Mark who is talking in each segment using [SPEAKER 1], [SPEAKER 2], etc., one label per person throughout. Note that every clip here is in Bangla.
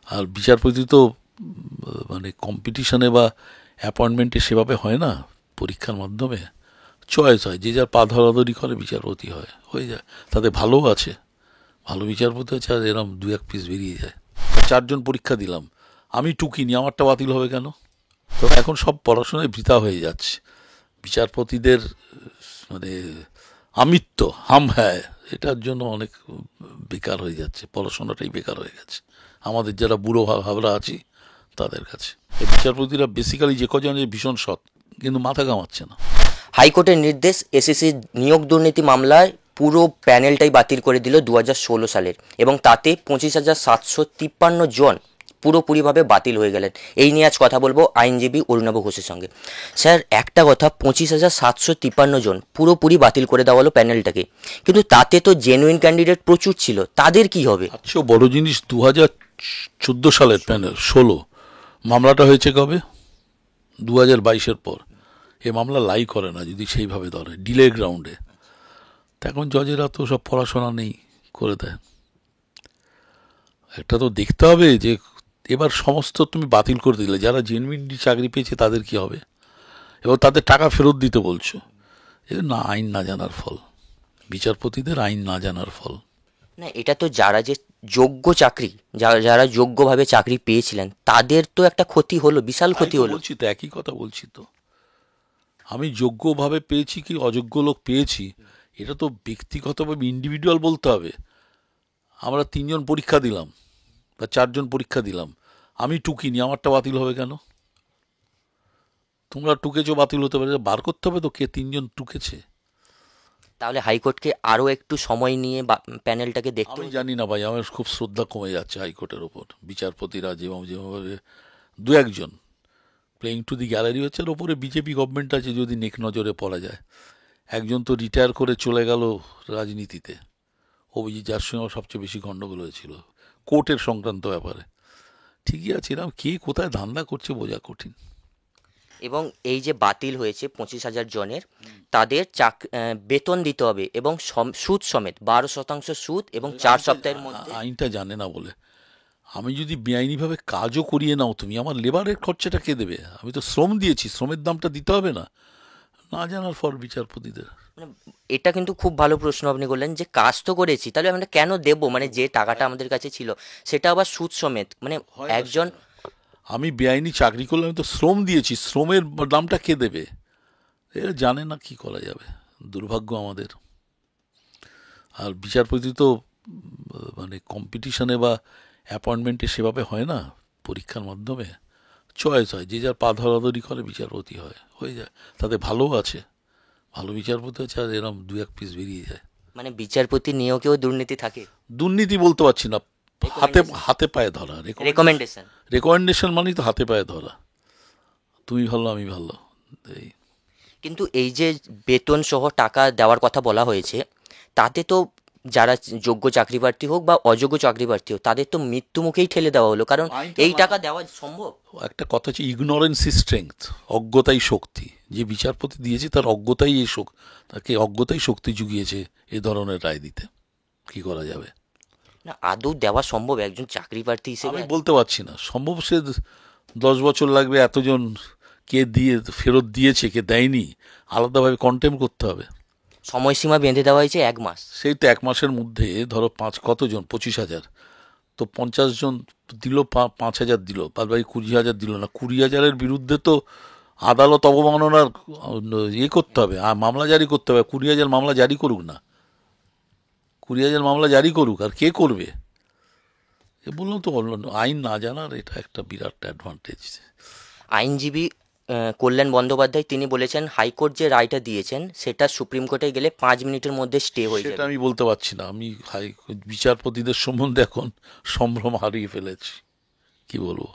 [SPEAKER 1] আর বিচারপতি তো মানে কম্পিটিশনে বা অ্যাপয়েন্টমেন্টে সেভাবে হয় না, পরীক্ষার মাধ্যমে চয়েস হয়, যে যার পা ধরাধরি করে বিচারপতি হয়, হয়ে যায়। তাতে ভালোও আছে, ভালো বিচারপতি আছে, আর এরম দু এক পিস বেরিয়ে যায়। 4জন পরীক্ষা দিলাম, আমি টুকিনি, আমারটা বাতিল হবে কেন? তো এখন সব পড়াশোনায় বৃথা হয়ে যাচ্ছে। বিচারপতিদের মানে আমিত্ব হ্যাঁ, এটার জন্য অনেক বেকার হয়ে যাচ্ছে, পড়াশোনাটাই বেকার হয়ে গেছে আমাদের যারা বুড়ো হাবরা আছি তাদের কাছে। এই বিচারপতিরা বেসিক্যালি যে কজন ভীষণ সৎ, কিন্তু মাথা কামাচ্ছে না।
[SPEAKER 2] হাইকোর্টের নির্দেশ, এসএসসি নিয়োগ দুর্নীতি মামলায় পুরো প্যানেলটাই বাতিল করে দিল 2016 সালের, এবং তাতে 25,753 জন পুরোপুরিভাবে বাতিল হয়ে গেলেন। এই নিয়ে আজ কথা বলবো আইনজীবী অরুণাভ ঘোষের সঙ্গে। স্যার, একটা কথা, 25,753 জন পুরোপুরি বাতিল করে দেওয়া হলো প্যানেলটাকে, কিন্তু তাতে তো জেনুইন ক্যান্ডিডেট প্রচুর ছিল, তাদের কি হবে?
[SPEAKER 1] আচ্ছা, বড় জিনিস 2014 সালের প্যানেল 16, মামলাটা হয়েছে কবে? 2022-এর পর। এ মামলা লাই করে না যদি সেইভাবে ধরে ডিলে গ্রাউন্ডে। এখন জজেরা তো সব পড়াশোনা নেই, করে দেয়। একটা তো দেখতে হবে যে এবার সমস্ত তুমি বাতিল করে দিলে, যারা জেনুইনলি চাকরি পেয়েছে তাদের কি হবে, এবং তাদের টাকা ফেরত দিতে বলছো। এ না, আইন না জানার ফল, বিচারপতিদের আইন না জানার ফল।
[SPEAKER 2] না, এটা তো যারা যে যোগ্য চাকরি, যারা যোগ্যভাবে চাকরি পেয়েছিলেন তাদের তো একটা ক্ষতি হলো, বিশাল ক্ষতি হলো।
[SPEAKER 1] বলছি তো, একই কথা বলছি তো। আমি যোগ্যভাবে পেয়েছি কি অযোগ্য লোক পেয়েছি, এটা তো ব্যক্তিগতভাবে ইন্ডিভিজুয়াল বলতে হবে। আমরা 3জন পরীক্ষা দিলাম বা 4জন পরীক্ষা দিলাম, আমি টুকিনি, আমারটা বাতিল হবে কেন? তোমরা টুকেছো, বাতিল হতে পারে, বার করতে হবে তো কে 3জন টুকেছে।
[SPEAKER 2] তাহলে হাইকোর্টকে আরো একটু সময় নিয়ে প্যানেলটাকে দেখতে
[SPEAKER 1] আমি
[SPEAKER 2] হতো।
[SPEAKER 1] জানি না ভাই, আমার খুব শ্রদ্ধা কমে যাচ্ছে হাইকোর্টের ওপর। বিচারপতিরা যেভাবে দু একজন প্লেইং টু দি গ্যালারি হচ্ছে, আর ওপরে বিজেপি গভর্নমেন্ট আছে, যদি নেক নজরে পড়া যায়। একজন তো রিটায়ার করে চলে গেল রাজনীতিতে, অভিজিৎ, যার সঙ্গে আমার সবচেয়ে বেশি গণ্ডগোল হয়েছিল কোর্টের সংক্রান্ত ব্যাপারে। ঠিকই আছে, এরকম কে কোথায় ধান্দা করছে বোঝা কঠিন।
[SPEAKER 2] এবং এই যে বাতিল হয়েছে 25,000 জনের, তাদের বেতন দিতে হবে, এবং সুদ সমেত 12% সুদ, এবং 4 সপ্তাহের মধ্যে।
[SPEAKER 1] আইনটা জানে না বলে। আমি যদি বেআইনিভাবে কাজও করিয়ে নাও তুমি, আমার লেবারের খরচাটা কে দেবে? আমি তো শ্রম দিয়েছি, শ্রমের দামটা দিতে হবে না? না জানার ফল বিচারপতিদের।
[SPEAKER 2] মানে এটা কিন্তু খুব ভালো প্রশ্ন আপনি করলেন, যে কাজ তো করেছি, তাহলে আমরা কেন দেব? মানে যে টাকাটা আমাদের কাছে ছিল সেটা আবার সুদ সমেত, মানে
[SPEAKER 1] হয় না
[SPEAKER 2] একজন।
[SPEAKER 1] সেটা। আমি বেআইনি চাকরি করলে আমি তো শ্রম দিয়েছি, শ্রমের দামটা কে দেবে? এরা জানে না, কি করা যাবে, দুর্ভাগ্য আমাদের। আর বিচারপতি তো মানে কম্পিটিশনে বা অ্যাপয়েন্টমেন্টে সেভাবে হয় না, পরীক্ষার মাধ্যমে চয়েস হয়, যে যার পা ধরাধরি করে বিচারপতি হয়, হয়ে যায়। তাতে ভালোও আছে, ভালো বিচারপতি আছে, আর এরম দু এক পিস বেরিয়ে যায়।
[SPEAKER 2] মানে বিচারপতি নিয়োগেও দুর্নীতি থাকে?
[SPEAKER 1] দুর্নীতি বলতে পারছি না, হাতে হাতে পায়ে ধরা,
[SPEAKER 2] রেকমেন্ডেশন।
[SPEAKER 1] রেকমেন্ডেশন মানেই তো হাতে পায়ে ধরা, তুমি ভালো আমি ভালো, এই।
[SPEAKER 2] কিন্তু এই যে বেতন সহ টাকা দেওয়ার কথা বলা হয়েছে, তাতে তো যারা যোগ্য চাকরি প্রার্থী হোক বা অযোগ্য চাকরি প্রার্থী হোক, তাদের তো মৃত্যু মুখেই ঠেলে দেওয়া হলো, কারণ এই টাকা দেওয়া সম্ভব?
[SPEAKER 1] একটা কথা হচ্ছে ইগনোরেন্স ইজ স্ট্রেংথ, অজ্ঞতাই শক্তি। যে বিচারপতি দিয়েছে তার অজ্ঞতাই তাকে অজ্ঞতাই শক্তি জুগিয়েছে এ ধরনের রায় দিতে। কি করা যাবে?
[SPEAKER 2] না, আদৌ দেওয়া সম্ভব একজন চাকরি প্রার্থী হিসেবে?
[SPEAKER 1] আমি বলতে পারছি না সম্ভব, সে 10 বছর লাগবে, এতজন কে দিয়ে ফেরত দিয়েছে কে দেয়নি, আলাদাভাবে কন্টেম করতে হবে।
[SPEAKER 2] সময়সীমা বেঁধে দেওয়া হয়েছে 1 মাস।
[SPEAKER 1] সেই তো 1 মাসের মধ্যে ধরো কতজন, 25,000, তো 50 জন দিল, 5,000 দিল, বাদ বাকি 20,000 দিল না। 20,000-এর বিরুদ্ধে তো আদালত অবমাননার ইয়ে করতে হবে, আর মামলা জারি করতে হবে। 20,000 মামলা জারি করুক না, 20,000 মামলা জারি করুক, আর কে করবে? এ বললাম তো, আইন না জানার এটা একটা বিরাট অ্যাডভান্টেজ।
[SPEAKER 2] আইনজীবী কল্যাণ বন্দ্যোপাধ্যায় তিনি বলেছেন, হাইকোর্ট যে রায়টা দিয়েছেন সেটা সুপ্রিম কোর্টে গেলে 5 মিনিটের মধ্যে স্টে হয়ে
[SPEAKER 1] সেটা
[SPEAKER 2] যাবে।
[SPEAKER 1] আমি বলতে পারছি না, আমি বিচারপতিদের সম্বন্ধে এখন সম্ভ্রম হারিয়ে ফেলেছি, কি বলবো।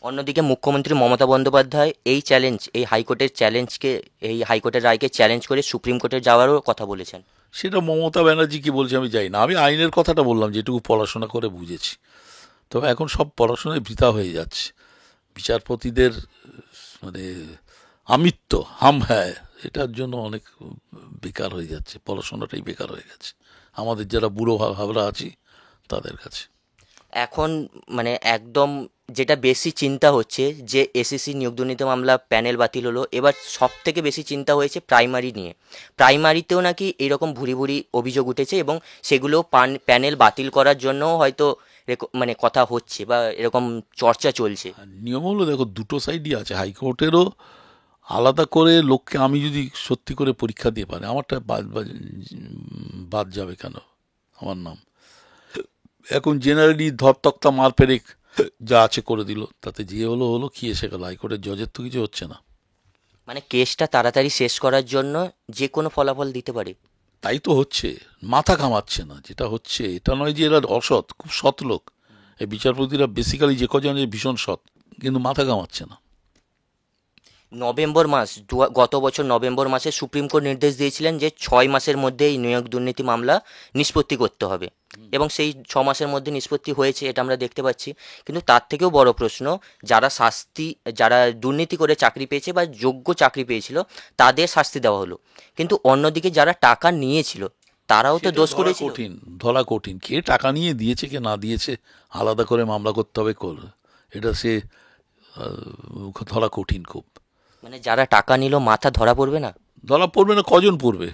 [SPEAKER 2] অন্যদিকে মুখ্যমন্ত্রী মমতা বন্দ্যোপাধ্যায় এই হাইকোর্টের চ্যালেঞ্জকে, এই হাইকোর্টের রায়কে চ্যালেঞ্জ করে সুপ্রিম কোর্টে যাওয়ারও কথা বলেছেন।
[SPEAKER 1] সেটা মমতা ব্যানার্জি কি বলছে আমি জানি না, আমি আইনের কথাটা বললাম যেটুকু পড়াশোনা করে বুঝেছি। তবে এখন সব পড়াশোনায় বৃথা হয়ে যাচ্ছে। বিচারপতিদের মানে আমিত্ব হ্যাঁ, এটার জন্য অনেক বেকার হয়ে যাচ্ছে, পড়াশোনাটাই বেকার হয়ে গেছে আমাদের যারা বুড়ো হাবরা আছি তাদের কাছে।
[SPEAKER 2] এখন মানে একদম যেটা বেশি চিন্তা হচ্ছে যে এসএসসি নিয়োগ দুর্নীতি মামলা প্যানেল বাতিল হলো, এবার সব থেকে বেশি চিন্তা হয়েছে প্রাইমারি নিয়ে। প্রাইমারিতেও নাকি এরকম ভুরি ভুরি অভিযোগ উঠেছে এবং সেগুলো প্যানেল বাতিল করার জন্যও হয়তো মানে কথা হচ্ছে বা এরকম চর্চা চলছে।
[SPEAKER 1] নিয়ম হলো, দেখো দুটো সাইডই আছে। হাইকোর্টেরও আলাদা করে লোককে, আমি যদি সত্যি করে পরীক্ষা দিয়ে পারে, আমারটা বাদ যাবে কেন? আমার নাম এখন জেনারেলি ধর তক্তা মার পেরেক যা আছে করে দিল, তাতে যে হলো হলো, কি এসে গেল? হাইকোর্টের জজের তো কিছু হচ্ছে না।
[SPEAKER 2] মানে কেসটা তাড়াতাড়ি শেষ করার জন্য যে কোনো ফলাফল দিতে পারে।
[SPEAKER 1] তাই তো হচ্ছে, মাথা ঘামাচ্ছে না। যেটা হচ্ছে এটা নয় যে এরা অসৎ, খুব সৎ লোক। এই বিচারপতিরা বেসিক্যালি যে কজন ভীষণ সৎ, কিন্তু মাথা ঘামাচ্ছে না।
[SPEAKER 2] নভেম্বর মাস গত বছর নভেম্বর মাসে সুপ্রিম কোর্ট নির্দেশ দিয়েছিলেন যে 6 মাসের মধ্যে এই নিয়োগ দুর্নীতি মামলা নিষ্পত্তি করতে হবে, এবং সেই 6 মাসের মধ্যে নিষ্পত্তি হয়েছে, এটা আমরা দেখতে পাচ্ছি। কিন্তু তার থেকেও বড় প্রশ্ন, যারা দুর্নীতি করে চাকরি পেয়েছে বা যোগ্য চাকরি পেয়েছিল তাদের শাস্তি দেওয়া হলো, কিন্তু অন্যদিকে যারা টাকা নিয়েছিল তারাও তো দোষ করেছিল।
[SPEAKER 1] ধরা কঠিন, কে টাকা নিয়ে দিয়েছে কে না দিয়েছে আলাদা করে মামলা করতে হবে। এটা সে ধরা কঠিন খুব।
[SPEAKER 2] মানে যারা টাকা নিল মাথা ধরা পড়বে না?
[SPEAKER 1] ধরা পড়বে না, কজন পড়বে?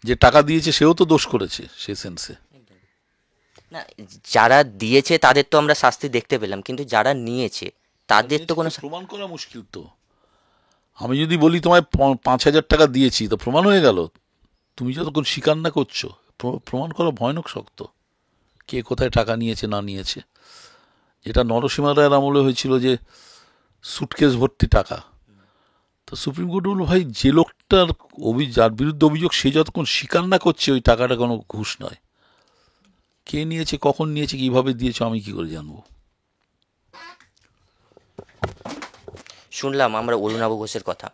[SPEAKER 1] যে টাকা দিয়েছে সেও তো দোষ করেছে সে সেন্সে।
[SPEAKER 2] না, যারা দিয়েছে তাদের তো আমরা শাস্তি দেখতে পেলাম, কিন্তু যারা নিয়েছে তাদের তো কোনো
[SPEAKER 1] প্রমাণ করা মুশকিল তো। আমি যদি বলি তোমায় 5,000 টাকা দিয়েছি, তো প্রমাণ হয়ে গেল? তুমি যতক্ষণ স্বীকার না করছো, প্রমাণ করা ভয়ানক শক্ত, কে কোথায় টাকা নিয়েছে না নিয়েছে। যেটা নরসিংহ রায়ের আমলে হয়েছিল, যে সুটকেস ভর্তি টাকা, তো সুপ্রিম কোর্ট বলল, ভাই যে লোকটার যার বিরুদ্ধে অভিযোগ সে যতক্ষণ স্বীকার না করছে ওই টাকাটা কোনো ঘুষ নয়। কে নিয়েছে, কখন নিয়েছে, কিভাবে দিয়েছে, আমি কি করে জানবো?
[SPEAKER 2] শুনলাম আমরা অরুণাভ ঘোষের কথা।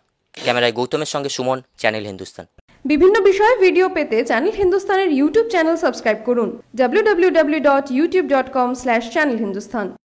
[SPEAKER 2] ক্যামেরায় গৌতমের সঙ্গে সুমন, চ্যানেল হিন্দুস্তান।
[SPEAKER 3] বিভিন্ন বিষয়ে ভিডিও পেতে চ্যানেল হিন্দুস্তানের ইউটিউব চ্যানেল সাবস্ক্রাইব করুন www.youtube.com/channelhindustan।